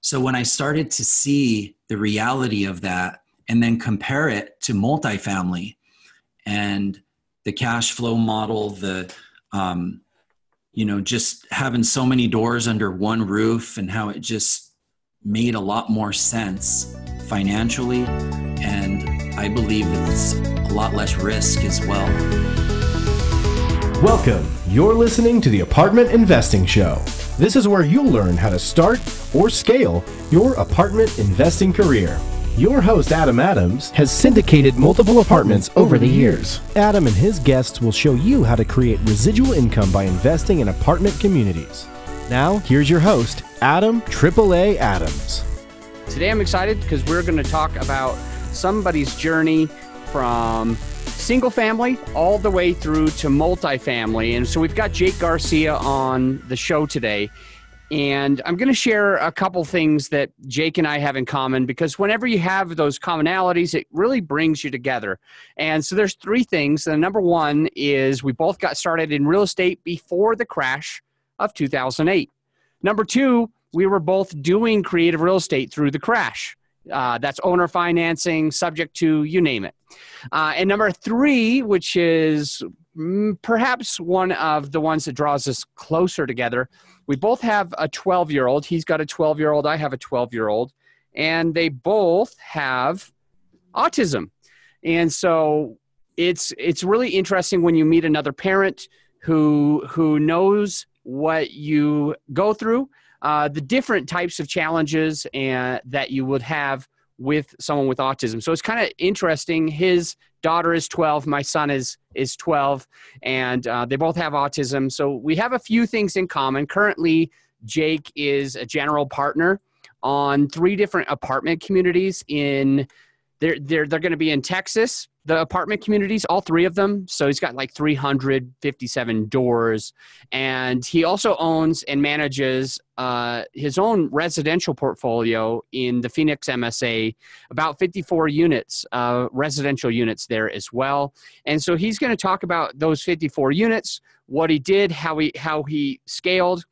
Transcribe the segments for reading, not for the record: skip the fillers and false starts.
So when I started to see the reality of that and then compare it to multifamily and the cash flow model, just having so many doors under one roof and how it just made a lot more sense financially. And I believe it's a lot less risk as well. Welcome. You're listening to the Apartment Investing Show. This is where you'll learn how to start or scale your apartment investing career. Your host, Adam Adams, has syndicated multiple apartments over the years. Adam and his guests will show you how to create residual income by investing in apartment communities. Now, here's your host, Adam AAA Adams. Today I'm excited because we're going to talk about somebody's journey from single family all the way through to multifamily. And so we've got Jake Garcia on the show today. And I'm going to share a couple things that Jake and I have in common, because whenever you have those commonalities, it really brings you together. And so there's three things. And number one is we both got started in real estate before the crash of 2008. Number two, we were both doing creative real estate through the crash. That's owner financing, subject to you name it. And number three, which is perhaps one of the ones that draws us closer together, we both have a 12-year-old. He's got a 12-year-old. I have a 12-year-old. And they both have autism. And so it's really interesting when you meet another parent who knows what you go through, the different types of challenges that you would have with someone with autism. So it's kind of interesting. His daughter is 12. My son is 12, and they both have autism. So we have a few things in common. Currently, Jake is a general partner on 3 different apartment communities they're going to be in Texas, the apartment communities, all 3 of them. So he's got like 357 doors. And he also owns and manages his own residential portfolio in the Phoenix MSA, about 54 units, residential units there as well. And so he's going to talk about those 54 units, what he did, how he scaled,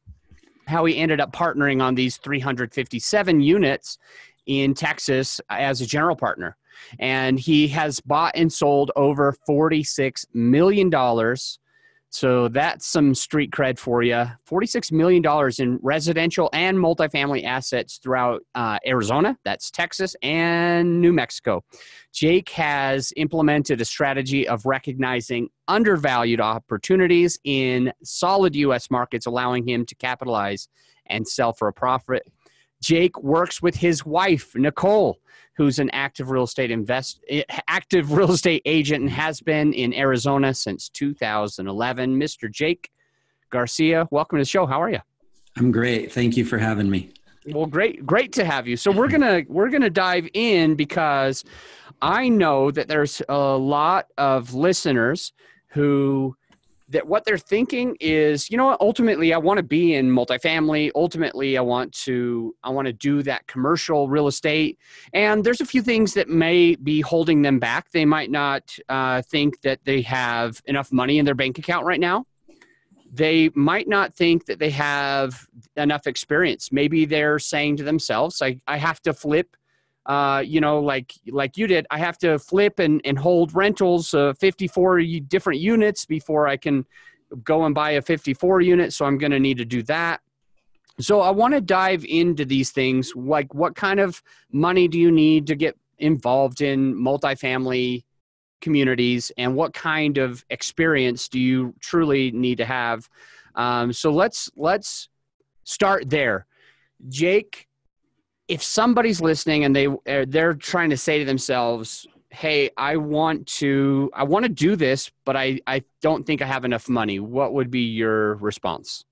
how he ended up partnering on these 357 units in Texas as a general partner. And he has bought and sold over $46 million. So that's some street cred for you. $46 million in residential and multifamily assets throughout Arizona, that's Texas, and New Mexico. Jake has implemented a strategy of recognizing undervalued opportunities in solid U.S. markets, allowing him to capitalize and sell for a profit. Jake works with his wife, Nicole, who's an active real estate agent and has been in Arizona since 2011. Mr. Jake Garcia, welcome to the show. How are you? I'm great. Thank you for having me. Well, great to have you. So we're gonna dive in, because I know that there's a lot of listeners that what they're thinking is, ultimately I want to be in multifamily. Ultimately, I want to do that commercial real estate. And there's a few things that may be holding them back. They might not think that they have enough money in their bank account right now. They might not think that they have enough experience. Maybe they're saying to themselves, I have to flip, like you did, I have to flip and hold rentals, 54 different units before I can go and buy a 54 unit. So I'm going to need to do that. So I want to dive into these things. Like, what kind of money do you need to get involved in multifamily communities, and what kind of experience do you truly need to have? So let's start there. Jake, if somebody's listening and they're trying to say to themselves, hey, I want to do this, but I don't think I have enough money, what would be your response?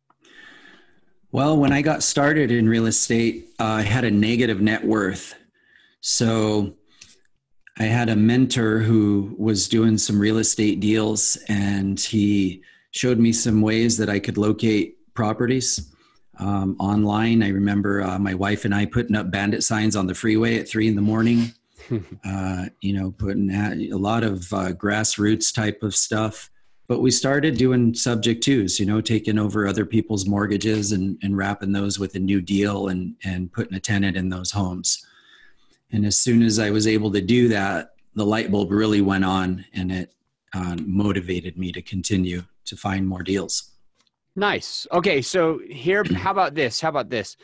Well, when I got started in real estate, I had a negative net worth. So I had a mentor who was doing some real estate deals, and he showed me some ways that I could locate properties online. I remember my wife and I putting up bandit signs on the freeway at 3 a.m, putting a lot of grassroots type of stuff. But we started doing subject twos, taking over other people's mortgages and wrapping those with a new deal and putting a tenant in those homes. And as soon as I was able to do that, the light bulb really went on, and it motivated me to continue to find more deals. Nice. Okay. So here, how about this?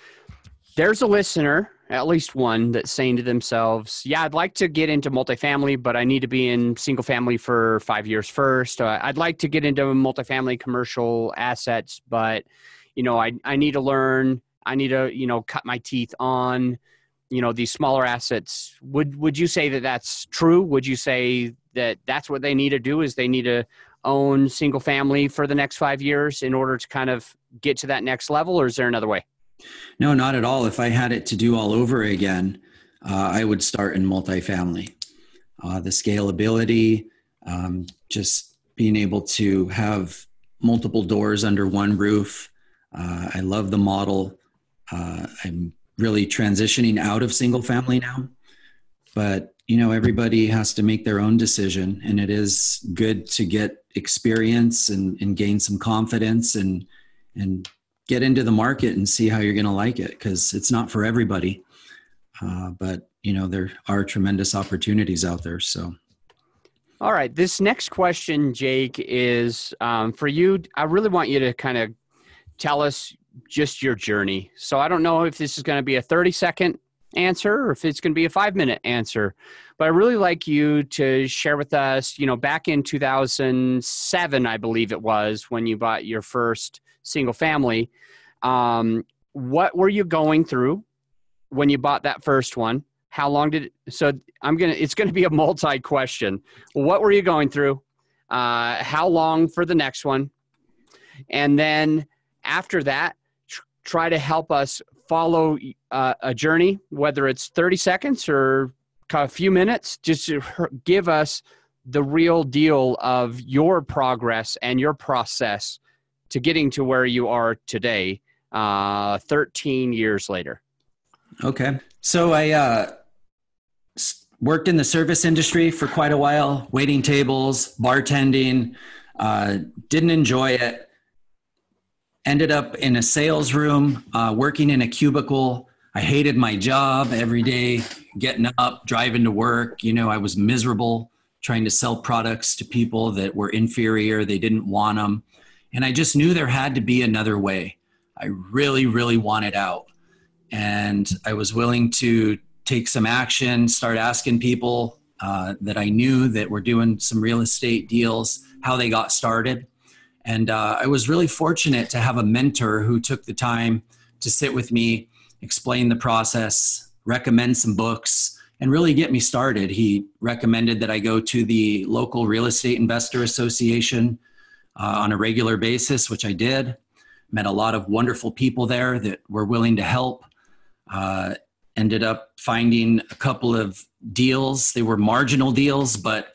There's a listener, at least one, that's saying to themselves, yeah, I'd like to get into multifamily, but I need to be in single family for 5 years first. I'd like to get into multifamily commercial assets, but, I need to learn, I need to, cut my teeth on, these smaller assets. Would you say that that's true? Would you say that that's what they need to do, is they need to own single family for the next 5 years in order to kind of get to that next level? Or is there another way? No, not at all. If I had it to do all over again, I would start in multifamily. The scalability, just being able to have multiple doors under one roof. I love the model. I'm really transitioning out of single family now, but everybody has to make their own decision, and it is good to get experience and gain some confidence and get into the market and see how you're going to like it, because it's not for everybody. But there are tremendous opportunities out there. So. All right. This next question, Jake, is for you. I really want you to kind of tell us just your journey. So I don't know if this is going to be a 30-second answer or if it's going to be a 5-minute answer, but I really like you to share with us, back in 2007, I believe it was, when you bought your first single family. What were you going through when you bought that first one? How long did it, so it's going to be a multi question. What were you going through? How long for the next one? And then after that, try to help us follow a journey, whether it's 30 seconds or a few minutes, just to give us the real deal of your progress and your process to getting to where you are today, 13 years later. Okay. So I worked in the service industry for quite a while, waiting tables, bartending, didn't enjoy it. Ended up in a sales room, working in a cubicle. I hated my job every day, getting up, driving to work. I was miserable trying to sell products to people that were inferior. They didn't want them. And I just knew there had to be another way. I really, really wanted out. And I was willing to take some action, start asking people that I knew that were doing some real estate deals, how they got started. And I was really fortunate to have a mentor who took the time to sit with me, explain the process, recommend some books, and really get me started. He recommended that I go to the local real estate investor association on a regular basis, which I did. Met a lot of wonderful people there that were willing to help. Ended up finding a couple of deals. They were marginal deals, but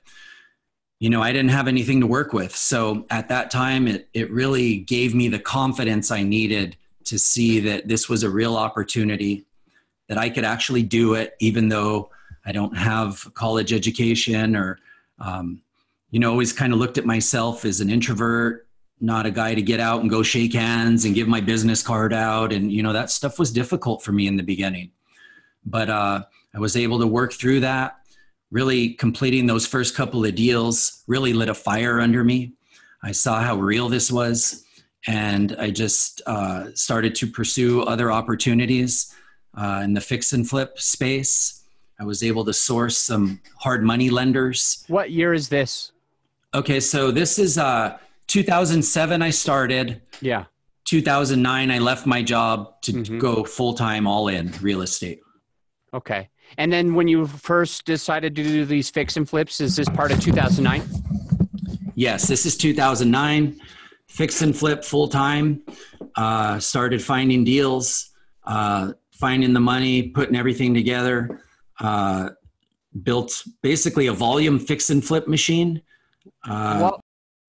I didn't have anything to work with. So at that time, it really gave me the confidence I needed to see that this was a real opportunity, that I could actually do it, even though I don't have a college education or, always kind of looked at myself as an introvert, not a guy to get out and go shake hands and give my business card out. And, that stuff was difficult for me in the beginning. But I was able to work through that. Really completing those first couple of deals really lit a fire under me. I saw how real this was, and I just started to pursue other opportunities in the fix and flip space. I was able to source some hard money lenders. What year is this? Okay, so this is 2007 I started. Yeah. 2009 I left my job to go full-time all in real estate. Okay. And then when you first decided to do these fix and flips, is this part of 2009? Yes, this is 2009. Fix and flip full time. Started finding deals, finding the money, putting everything together. Built basically a volume fix and flip machine. Well,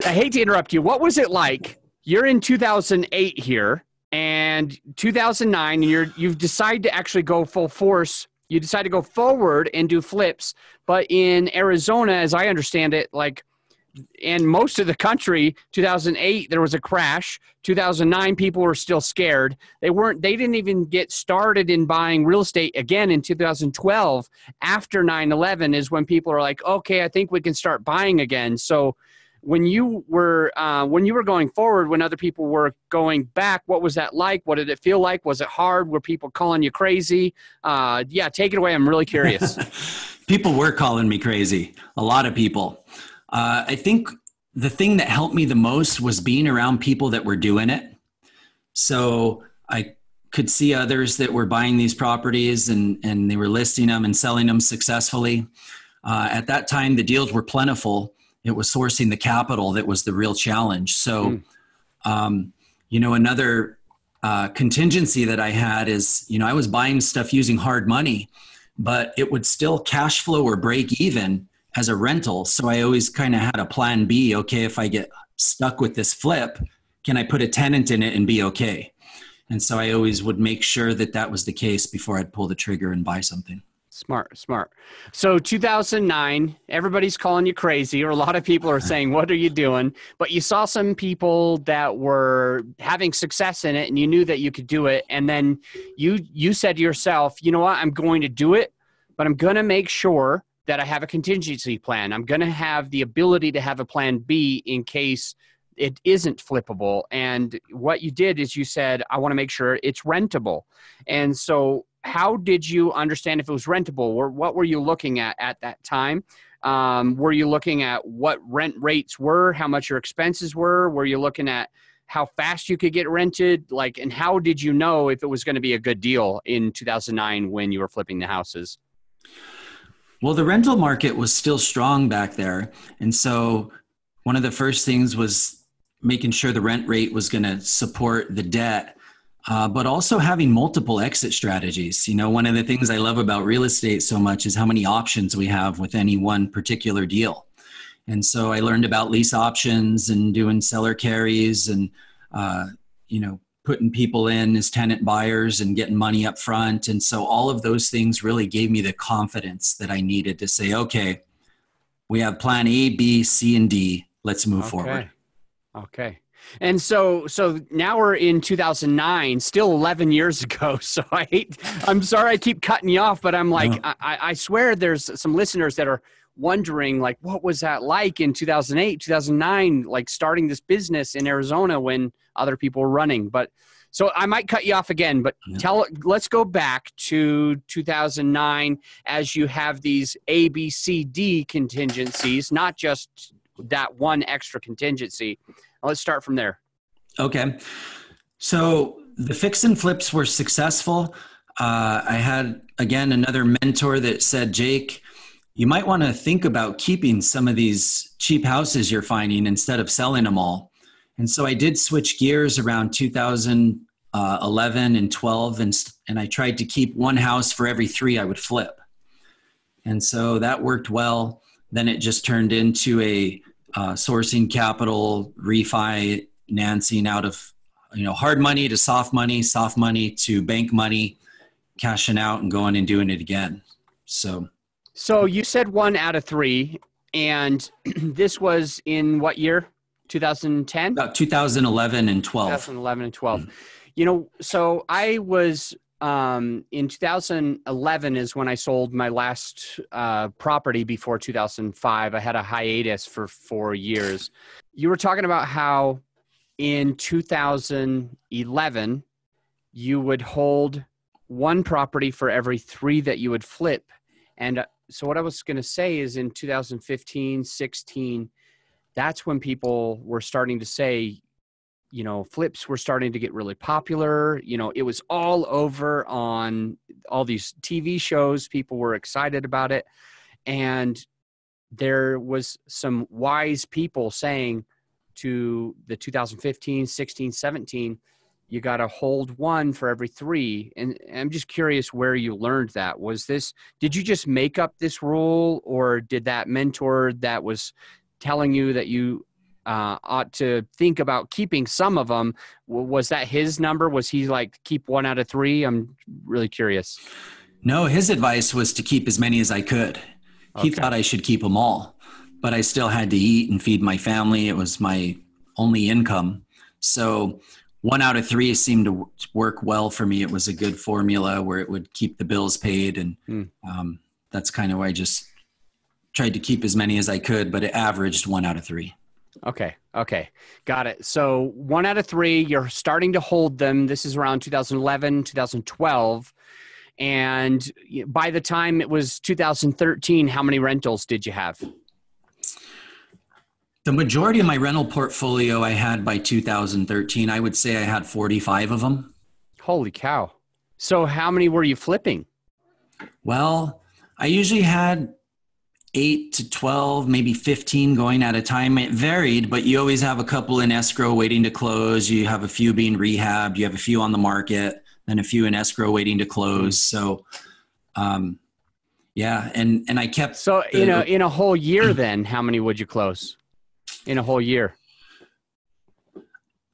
I hate to interrupt you. What was it like? You're in 2008 here, and 2009, and you've decided to actually go full force. You decide to go forward and do flips. But in Arizona, as I understand it, like and most of the country, 2008, there was a crash. 2009, people were still scared. They didn't even get started in buying real estate again in 2012. After 9/11 is when people are like, okay, I think we can start buying again. So when you were going forward, when other people were going back, what was that like? What did it feel like? Was it hard? Were people calling you crazy? Yeah, take it away. I'm really curious. People were calling me crazy. A lot of people. I think the thing that helped me the most was being around people that were doing it. So I could see others that were buying these properties and they were listing them and selling them successfully. At that time, the deals were plentiful. It was sourcing the capital that was the real challenge. So, another contingency that I had is, I was buying stuff using hard money, but it would still cash flow or break even as a rental. So I always kind of had a plan B. Okay, if I get stuck with this flip, can I put a tenant in it and be okay? And so I always would make sure that that was the case before I'd pull the trigger and buy something. Smart. So 2009, everybody's calling you crazy, or a lot of people are saying, what are you doing? But you saw some people that were having success in it and you knew that you could do it. And then you said to yourself, you know what, I'm going to do it, but I'm going to make sure that I have a contingency plan. I'm going to have the ability to have a plan B in case it isn't flippable. And what you did is you said, I want to make sure it's rentable. And so how did you understand if it was rentable, or what were you looking at that time? Were you looking at what rent rates were, how much your expenses were? Were you looking at how fast you could get rented? And how did you know if it was going to be a good deal in 2009 when you were flipping the houses? Well, the rental market was still strong back there. And so one of the first things was making sure the rent rate was going to support the debt. But also having multiple exit strategies. One of the things I love about real estate so much is how many options we have with any one particular deal. And so I learned about lease options and doing seller carries and, putting people in as tenant buyers and getting money up front. And so all of those things really gave me the confidence that I needed to say, okay, we have plan A, B, C, and D. Let's move forward. Okay. And so now we're in 2009, still 11 years ago. So I'm sorry I keep cutting you off, but I'm like, no. I swear there's some listeners that are wondering, what was that like in 2008, 2009, starting this business in Arizona when other people were running. But so I might cut you off again, but let's go back to 2009 as you have these A, B, C, D contingencies, not just that one extra contingency. Let's start from there. Okay. So the fix and flips were successful. I had, again, another mentor that said, Jake, you might want to think about keeping some of these cheap houses you're finding instead of selling them all. And so I did switch gears around 2011 and 12, and I tried to keep one house for every 3 I would flip. And so that worked well. Then it just turned into a sourcing capital, refinancing out of, hard money to soft money to bank money, cashing out and going and doing it again. So you said 1 out of 3, and this was in what year? 2010? About 2011 and 12. 2011 and 12. So I was in 2011 is when I sold my last property before 2005. I had a hiatus for 4 years. You were talking about how in 2011, you would hold 1 property for every 3 that you would flip. And so what I was going to say is in 2015, 16, that's when people were starting to say, flips were starting to get really popular. It was all over on all these TV shows. People were excited about it. And there was some wise people saying to the 2015, 16, 17, you got to hold 1 for every 3. And I'm just curious where you learned that. Did you just make up this rule, or did that mentor that was telling you that you ought to think about keeping some of them, was that his number? Was he keep 1 out of 3? I'm really curious. No, his advice was to keep as many as I could. He thought I should keep them all. but I still had to eat and feed my family. It was my only income. So 1 out of 3 seemed to work well for me. It was a good formula where it would keep the bills paid. And that's kind of why I just tried to keep as many as I could, but it averaged 1 out of 3. Okay. Got it. So 1 out of 3, you're starting to hold them. This is around 2011, 2012. And by the time it was 2013, how many rentals did you have? The majority of my rental portfolio I had by 2013. I would say I had 45 of them. Holy cow. So how many were you flipping? Well, I usually had 8 to 12, maybe 15 going at a time. It varied, but you always have a couple in escrow waiting to close. You have a few being rehabbed. You have a few on the market, then a few in escrow waiting to close. So, yeah. And I kept. So in a whole year, then how many would you close in a whole year?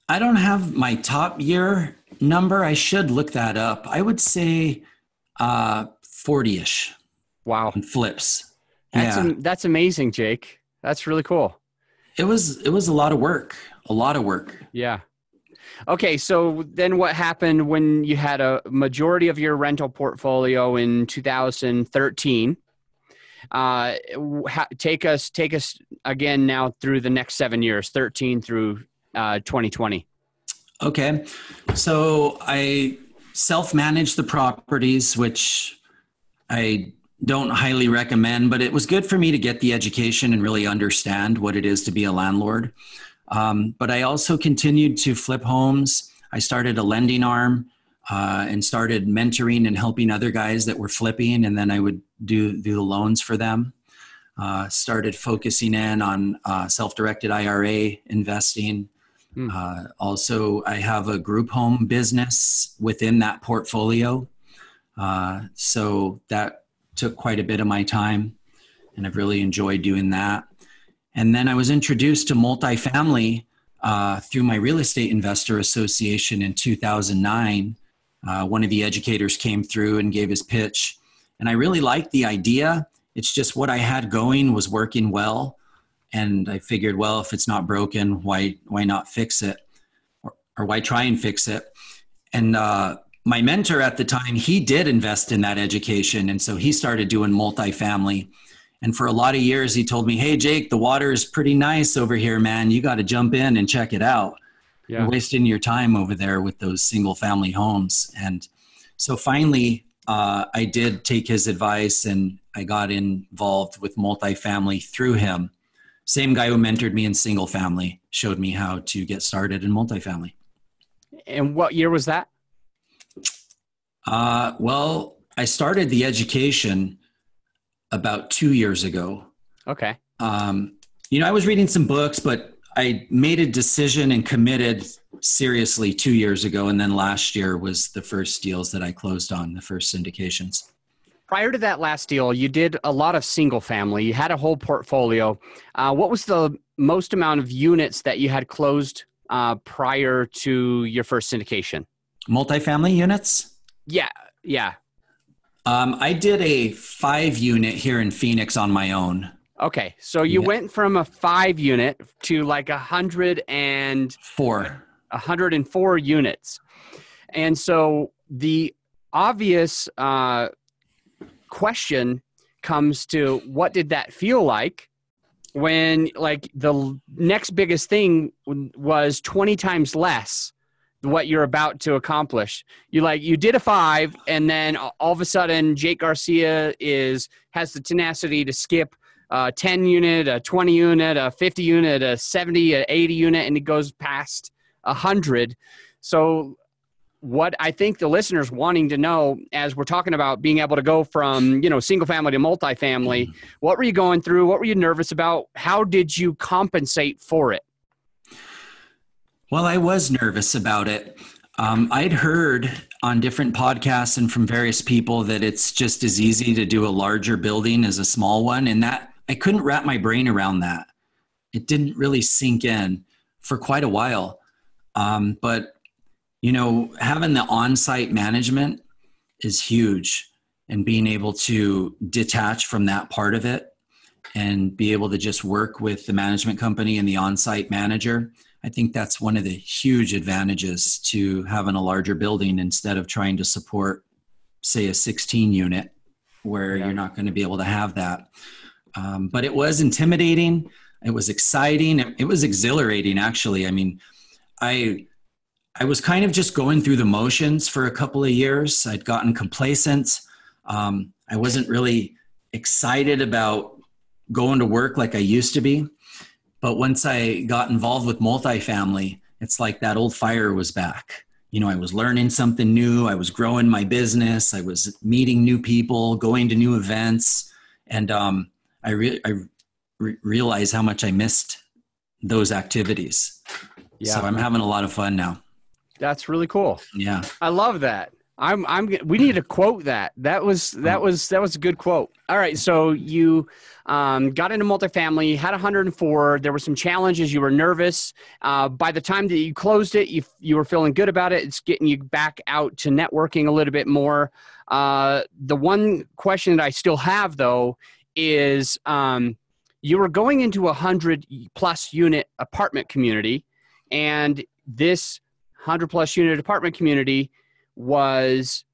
I don't have my top year number. I should look that up. I would say 40-ish. Wow. In flips. That's amazing, Jake. That's really cool. It was a lot of work. Yeah. Okay. So then what happened when you had a majority of your rental portfolio in 2013? Take us again now through the next 7 years, 13 through 2020. Okay. So I self-managed the properties, which I don't highly recommend, but it was good for me to get the education and really understand what it is to be a landlord. But I also continued to flip homes. I started a lending arm and started mentoring and helping other guys that were flipping, and then I would do the loans for them. Started focusing in on self-directed IRA investing. Also, I have a group home business within that portfolio. So that took quite a bit of my time, and I've really enjoyed doing that. And then I was introduced to multifamily through my real estate investor association in 2009. One of the educators came through and gave his pitch, and I really liked the idea. It's just what I had going was working well. And I figured, well, if it's not broken, why not fix it? Or why try and fix it? And my mentor at the time, he did invest in that education. And so he started doing multifamily. And for a lot of years, he told me, hey, Jake, the water is pretty nice over here, man. You got to jump in and check it out. Yeah. You're wasting your time over there with those single family homes. And so finally, I did take his advice and I got involved with multifamily through him. Same guy who mentored me in single family showed me how to get started in multifamily. And what year was that? Well, I started the education about 2 years ago. Okay. I was reading some books, but I made a decision and committed seriously 2 years ago. And then last year was the first deals that I closed on, the first syndications. Prior to that last deal, you did a lot of single family. You had a whole portfolio. What was the most amount of units that you had closed prior to your first syndication? Multifamily units? Yeah. I did a 5-unit here in Phoenix on my own. Okay. So you went from a 5-unit to like 104 units. And so the obvious question comes to, what did that feel like when like the next biggest thing was 20 times less what you're about to accomplish? You did a 5, and then all of a sudden Jake Garcia has the tenacity to skip a 10 unit, a 20 unit, a 50 unit, a 70, a 80 unit, and it goes past 100. So what I think the listeners wanting to know, as we're talking about being able to go from, single family to multifamily, what were you going through? What were you nervous about? How did you compensate for it? Well, I was nervous about it. I'd heard on different podcasts and from various people that it's just as easy to do a larger building as a small one. And that I couldn't wrap my brain around that. It didn't really sink in for quite a while. But having the on-site management is huge, and being able to detach from that part of it. and be able to just work with the management company and the on-site manager. I think that's one of the huge advantages to having a larger building instead of trying to support, say, a 16 unit where you're not going to be able to have that. But it was intimidating. It was exciting. It was exhilarating, actually. I mean, I was kind of just going through the motions for a couple of years. I'd gotten complacent. I wasn't really excited about going to work like I used to be. But once I got involved with multifamily, it's like that old fire was back. You know, I was learning something new. I was growing my business. I was meeting new people, going to new events. And I realized how much I missed those activities. Yeah. So I'm having a lot of fun now. That's really cool. Yeah. I love that. We need to quote that. That was a good quote. All right. So you got into multifamily, had 104. There were some challenges. You were nervous. By the time that you closed it, you were feeling good about it. It's getting you back out to networking a little bit more. The one question that I still have though is you were going into 100+ unit apartment community, and this 100+ unit apartment community was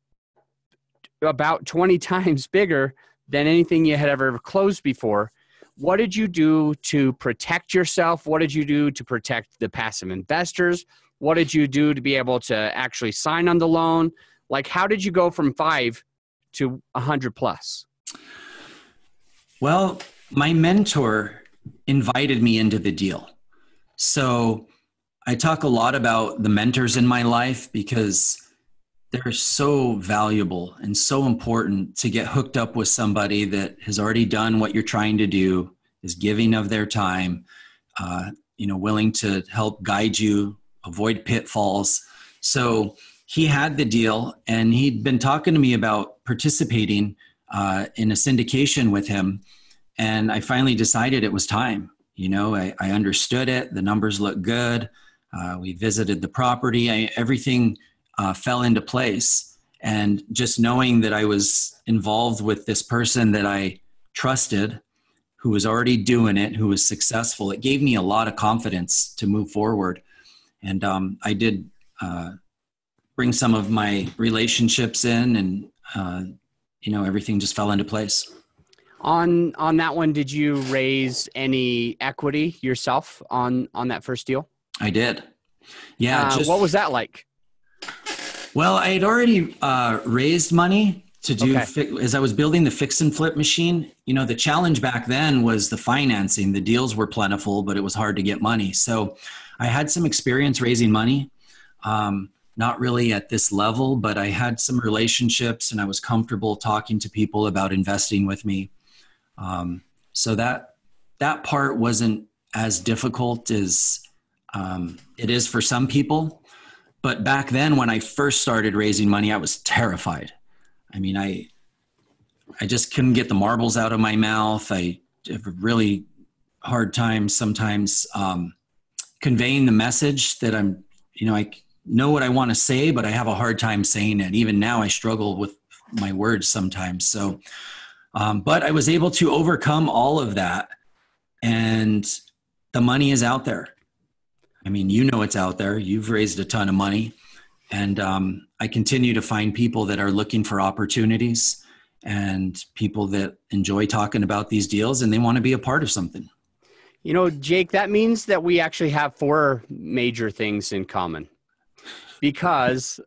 about 20 times bigger than anything you had ever closed before. What did you do to protect yourself? What did you do to protect the passive investors? What did you do to be able to actually sign on the loan? Like, how did you go from 5 to 100+? Well, my mentor invited me into the deal. So I talk a lot about the mentors in my life because they're so valuable and so important to get hooked up with somebody that has already done what you're trying to do, is giving of their time, willing to help guide you, avoid pitfalls. So he had the deal, and he'd been talking to me about participating in a syndication with him. And I finally decided it was time. I understood it. The numbers looked good. We visited the property. Everything fell into place. And just knowing that I was involved with this person that I trusted, who was already doing it, who was successful, it gave me a lot of confidence to move forward. And I did bring some of my relationships in, and everything just fell into place. On that one, did you raise any equity yourself on that first deal? I did. Yeah. What was that like? Well, I had already raised money to do, as I was building the fix and flip machine. The challenge back then was the financing. The deals were plentiful, but it was hard to get money. So I had some experience raising money, not really at this level, but I had some relationships, and I was comfortable talking to people about investing with me. So that part wasn't as difficult as it is for some people. But back then, when I first started raising money, I was terrified. I mean, I just couldn't get the marbles out of my mouth. I have a really hard time sometimes conveying the message that I know what I want to say, but I have a hard time saying it. Even now, I struggle with my words sometimes. So, but I was able to overcome all of that, and the money is out there. I mean, it's out there. You've raised a ton of money, and I continue to find people that are looking for opportunities, and people that enjoy talking about these deals, and they want to be a part of something. Jake, that means that we actually have 4 major things in common, because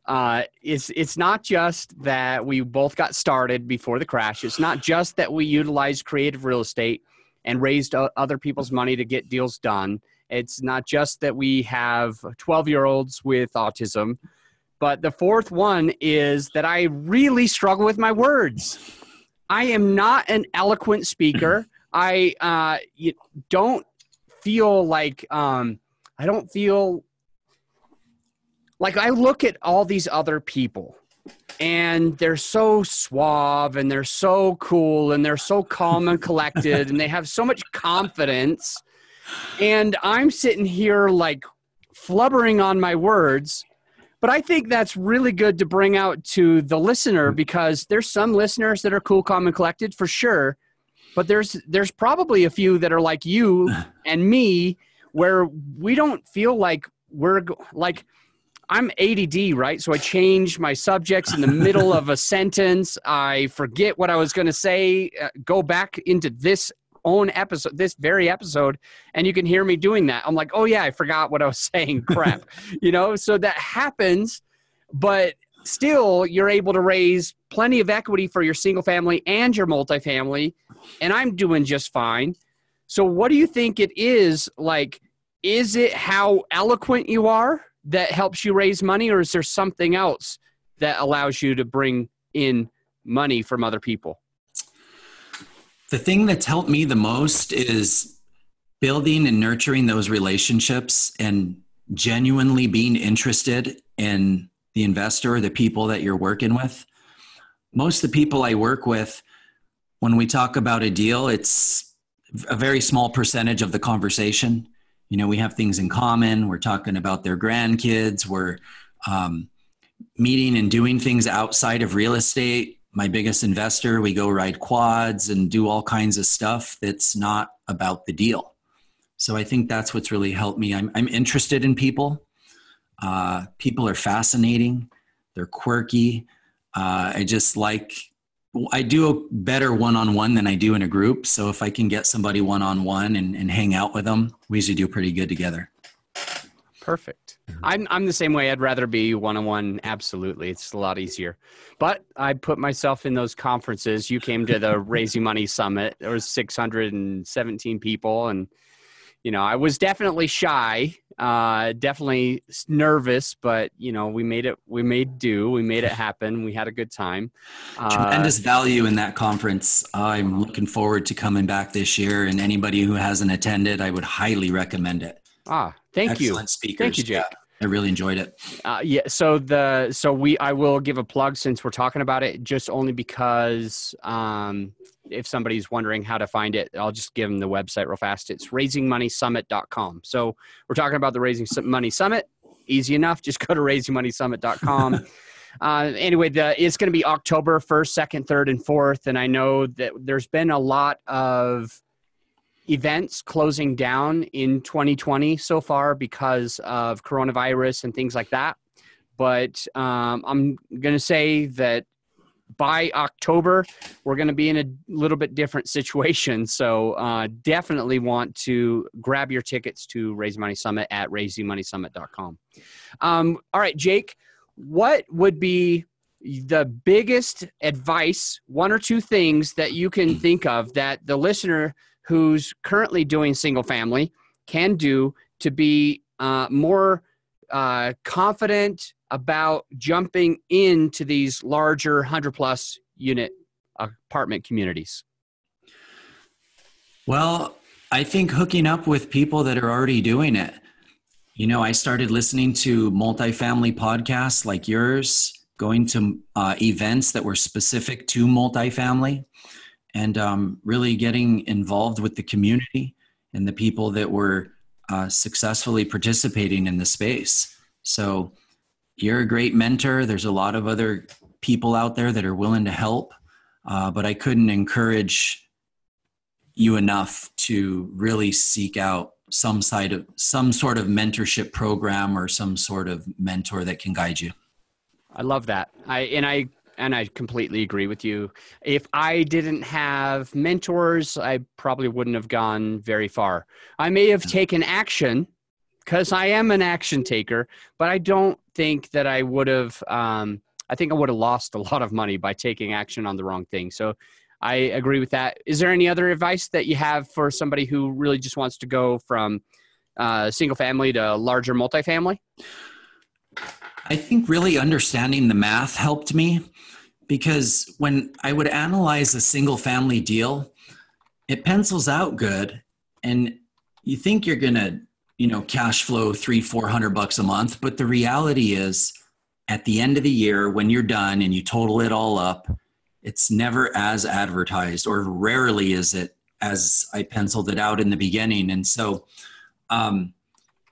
it's not just that we both got started before the crash. It's not just that we utilized creative real estate and raised other people's money to get deals done. It's not just that we have 12-year-olds with autism, but the 4th one is that I really struggle with my words. I am not an eloquent speaker. I don't feel like I look at all these other people, and they're so suave, and they're so cool, and they're so calm and collected, and they have so much confidence. And I'm sitting here like flubbering on my words, but I think that's really good to bring out to the listener, because there's some listeners that are cool, calm, and collected for sure. but there's probably a few that are like you and me, where we don't feel like like I'm ADD, right? So I change my subjects in the middle of a sentence. I forget what I was going to say, go back into this very episode, and you can hear me doing that. I'm like, oh yeah, I forgot what I was saying. Crap. So that happens, but still you're able to raise plenty of equity for your single family and your multifamily, and I'm doing just fine. So what do you think it is? Like, is it how eloquent you are that helps you raise money, or is there something else that allows you to bring in money from other people? The thing that's helped me the most is building and nurturing those relationships and genuinely being interested in the investor or the people that you're working with. Most of the people I work with, when we talk about a deal, it's a very small percentage of the conversation. We have things in common. We're talking about their grandkids. We're meeting and doing things outside of real estate. My biggest investor, we go ride quads and do all kinds of stuff that's not about the deal. So I think that's what's really helped me. I'm interested in people. People are fascinating. They're quirky. I do a better one-on-one than I do in a group. So if I can get somebody one-on-one and hang out with them, we usually do pretty good together. Perfect. I'm the same way. I'd rather be one-on-one. Absolutely. It's a lot easier. But I put myself in those conferences. You came to the Raising Money Summit. There was 617 people. And, I was definitely shy, definitely nervous, but, we made it happen. We had a good time. Tremendous value in that conference. I'm looking forward to coming back this year, and anybody who hasn't attended, I would highly recommend it. Thank you. Excellent speakers. Thank you, Jake. Yeah, I really enjoyed it. I will give a plug since we're talking about it, just only because if somebody's wondering how to find it, I'll just give them the website real fast. It's raisingmoneysummit.com. So we're talking about the Raising Money Summit. Easy enough. Just go to raisingmoneysummit.com. Anyway, it's going to be October 1st, 2nd, 3rd, and 4th. And I know that there's been a lot of events closing down in 2020 so far because of coronavirus and things like that. But I'm going to say that by October, we're going to be in a little bit different situation. So definitely want to grab your tickets to Raising Money Summit at raisingmoneysummit.com. All right, Jake, what would be the biggest advice, one or two things that you can think of that the listener who's currently doing single family can do to be more confident about jumping into these larger 100+ unit apartment communities? Well, I think hooking up with people that are already doing it. I started listening to multifamily podcasts like yours, going to events that were specific to multifamily, and really getting involved with the community and the people that were successfully participating in the space. So you're a great mentor. There's a lot of other people out there that are willing to help, but I couldn't encourage you enough to really seek out some sort of mentorship program or some sort of mentor that can guide you. I love that. I completely agree with you. If I didn't have mentors, I probably wouldn't have gone very far. I may have taken action because I am an action taker, but I don't think that I would have, I think I would have lost a lot of money by taking action on the wrong thing. So I agree with that. Is there any other advice that you have for somebody who really just wants to go from single family to larger multifamily? I think really understanding the math helped me, because when I would analyze a single family deal, it pencils out good. And you think you're going to, cash flow $300-400 a month. But the reality is at the end of the year, when you're done and you total it all up, it's never as advertised, or rarely is it as I penciled it out in the beginning. And so,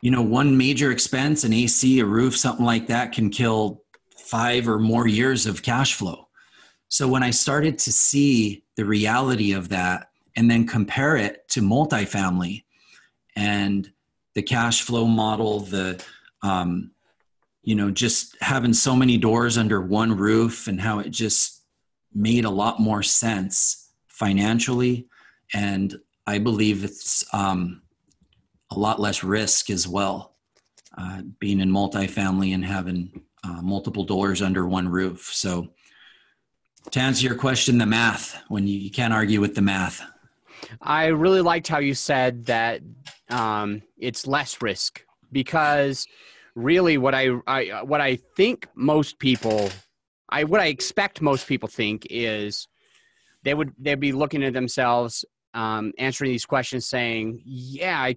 one major expense, an AC, a roof, something like that can kill 5 or more years of cash flow. So when I started to see the reality of that and then compare it to multifamily and the cash flow model, just having so many doors under one roof and how it just made a lot more sense financially. And I believe it's a lot less risk as well, being in multifamily and having multiple doors under one roof. So to answer your question, the math, when you can't argue with the math. I really liked how you said that it's less risk, because really what I think most people, what I expect most people think is they'd be looking at themselves, answering these questions saying, yeah,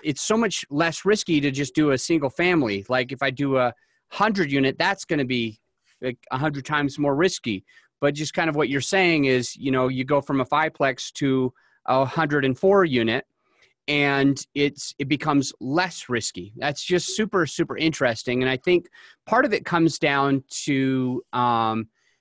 it's so much less risky to just do a single family. Like if I do a 100 unit, that's going to be like 100 times more risky. But just kind of what you're saying is, you go from a fiveplex to a 104 unit, and it becomes less risky. That's just super, super interesting. And I think part of it comes down to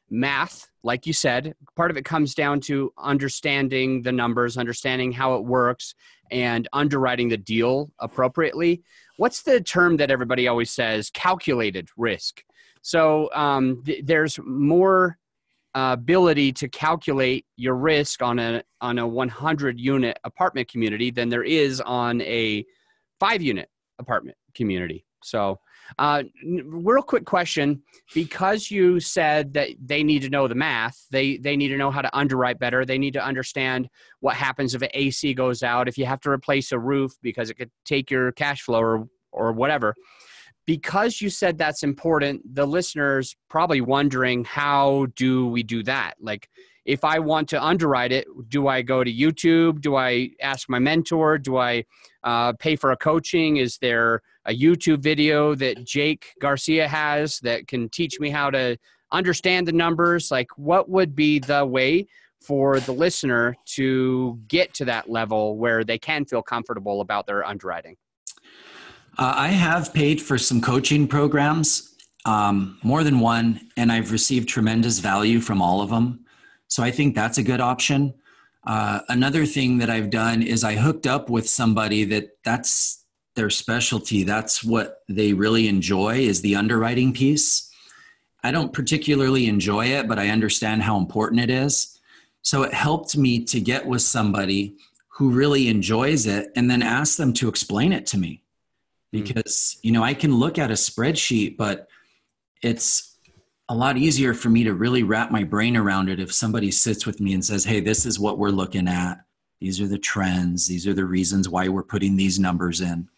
math, like you said. Part of it comes down to understanding the numbers, understanding how it works, and underwriting the deal appropriately. What's the term that everybody always says? Calculated risk. So there's more ability to calculate your risk on a 100 unit apartment community than there is on a 5-unit apartment community. So real quick question, because you said that they need to know the math, they need to know how to underwrite better. They need to understand what happens if an AC goes out, if you have to replace a roof because it could take your cash flow or whatever. Because you said that's important, the listener's probably wondering, how do we do that? Like, if I want to underwrite it, do I go to YouTube? Do I ask my mentor? Do I pay for a coaching? Is there a YouTube video that Jake Garcia has that can teach me how to understand the numbers? Like, what would be the way for the listener to get to that level where they can feel comfortable about their underwriting? I have paid for some coaching programs, more than one, and I've received tremendous value from all of them. So I think that's a good option. Another thing that I've done is I hooked up with somebody that's their specialty. That's what they really enjoy, is the underwriting piece. I don't particularly enjoy it, but I understand how important it is. So it helped me to get with somebody who really enjoys it and then ask them to explain it to me. Because, I can look at a spreadsheet, but it's a lot easier for me to really wrap my brain around it if somebody sits with me and says, hey, this is what we're looking at. These are the trends. These are the reasons why we're putting these numbers in.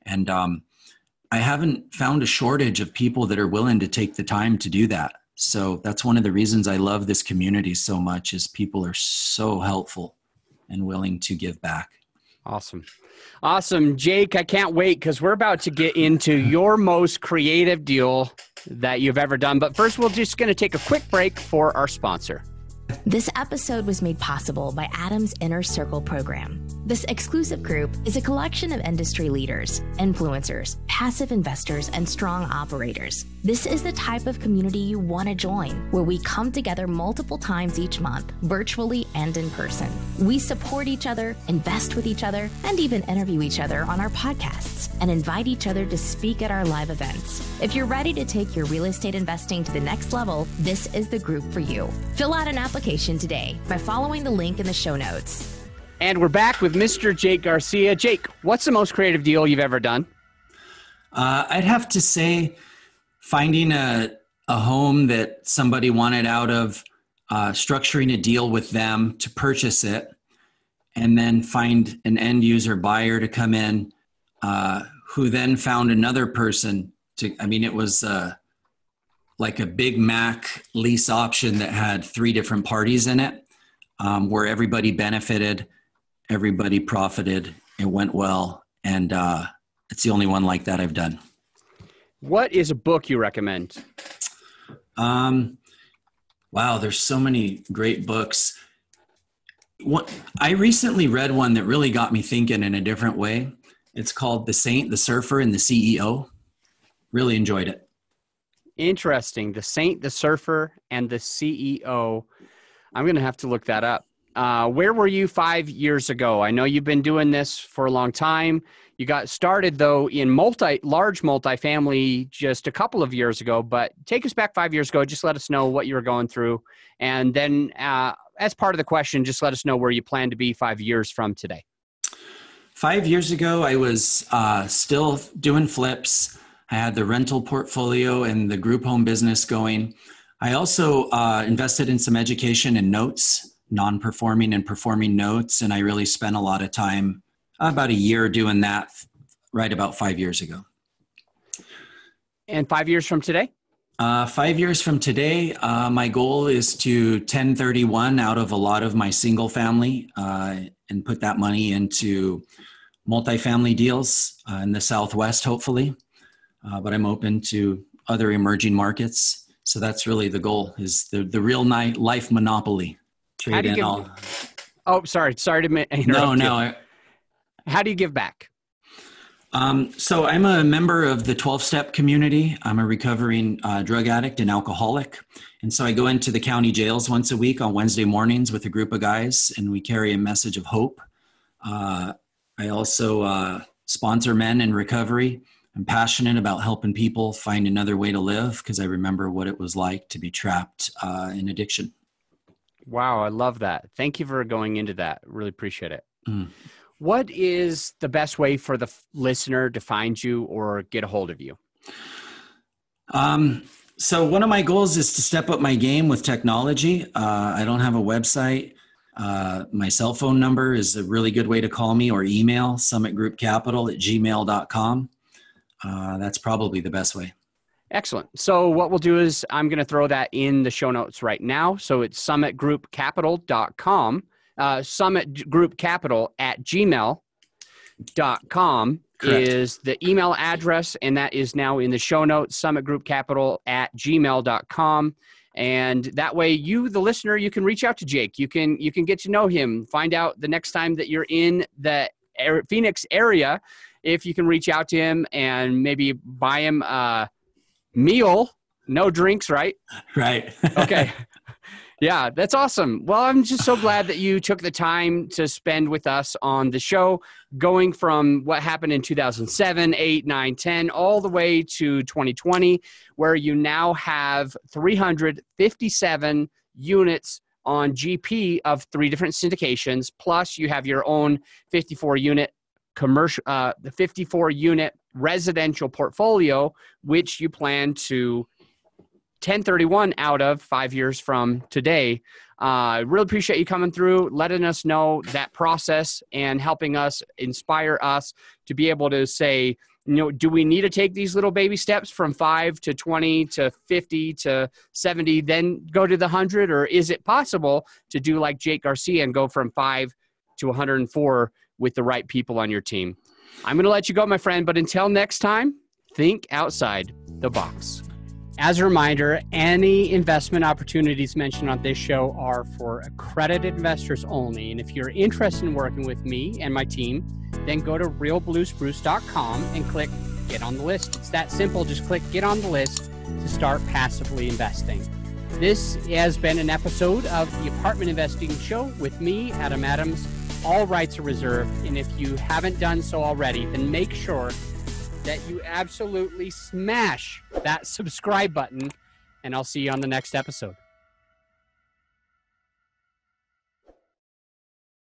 And I haven't found a shortage of people that are willing to take the time to do that. So that's one of the reasons I love this community so much, is people are so helpful and willing to give back. Awesome. Jake, I can't wait, because we're about to get into your most creative deal that you've ever done. But first, we're just going to take a quick break for our sponsor. This episode was made possible by Adam's Inner Circle program. This exclusive group is a collection of industry leaders, influencers, passive investors, and strong operators. This is the type of community you want to join, where we come together multiple times each month, virtually and in person. We support each other, invest with each other, and even interview each other on our podcasts, and invite each other to speak at our live events. If you're ready to take your real estate investing to the next level, this is the group for you. Fill out an application today by following the link in the show notes. And we're back with Mr. Jake Garcia. Jake, what's the most creative deal you've ever done? I'd have to say finding a home that somebody wanted out of, structuring a deal with them to purchase it, and then find an end user buyer to come in, who then found another person it was like a Big Mac lease option that had 3 different parties in it, where everybody benefited, everybody profited, it went well. And it's the only one like that I've done. What is a book you recommend? Wow, there's so many great books. I recently read one that really got me thinking in a different way. It's called The Saint, the Surfer, and the CEO. Really enjoyed it. Interesting. The Saint, the Surfer, and the CEO. I'm going to have to look that up. Where were you 5 years ago? I know you've been doing this for a long time. You got started, though, in large multifamily just a couple of years ago, but take us back 5 years ago. Just let us know what you were going through. And then as part of the question, just let us know where you plan to be 5 years from today. 5 years ago, I was still doing flips. I had the rental portfolio and the group home business going. I also invested in some education and notes, non-performing and performing notes, and I really spent a lot of time, about a year doing that right about 5 years ago. And 5 years from today? 5 years from today, my goal is to 1031 out of a lot of my single family and put that money into multifamily deals in the Southwest, hopefully. But I'm open to other emerging markets. So that's really the goal, is the real life monopoly. Trade in all. Oh, sorry to interrupt No. How do you give back? So I'm a member of the 12-step community. I'm a recovering drug addict and alcoholic. And so I go into the county jails once a week on Wednesday mornings with a group of guys, and we carry a message of hope. I also sponsor men in recovery. I'm passionate about helping people find another way to live because I remember what it was like to be trapped in addiction. Wow, I love that. Thank you for going into that. Really appreciate it. What is the best way for the listener to find you or get a hold of you? So one of my goals is to step up my game with technology. I don't have a website. My cell phone number is a really good way to call me, or email summitgroupcapital@gmail.com. That's probably the best way. Excellent. So what we'll do is I'm going to throw that in the show notes right now. So it's summitgroupcapital.com. summitgroupcapital@gmail.com is the email address, and that is now in the show notes, summitgroupcapital@gmail.com. And that way you, the listener, you can reach out to Jake. You can get to know him, find out the next time that you're in the Phoenix area, if you can reach out to him and maybe buy him a meal, no drinks, right? Right. Okay. Yeah, that's awesome. Well, I'm just so glad that you took the time to spend with us on the show, going from what happened in 2007, 8, 9, 10, all the way to 2020, where you now have 357 units on GP of 3 different syndications, plus you have your own 54-unit commercial, the 54-unit residential portfolio, which you plan to 1031 out of 5 years from today. I really appreciate you coming through, letting us know that process and helping us, inspire us to be able to say, do we need to take these little baby steps from 5 to 20 to 50 to 70, then go to the 100? Or is it possible to do like Jake Garcia and go from 5 to 104 with the right people on your team? I'm going to let you go, my friend, but until next time, think outside the box. As a reminder, any investment opportunities mentioned on this show are for accredited investors only. And if you're interested in working with me and my team, then go to realbluespruce.com and click Get on the List. It's that simple. Just click Get on the List to start passively investing. This has been an episode of the Apartment Investing Show with me, Adam Adams. All rights are reserved. And if you haven't done so already, then make sure that you absolutely smash that subscribe button, and I'll see you on the next episode.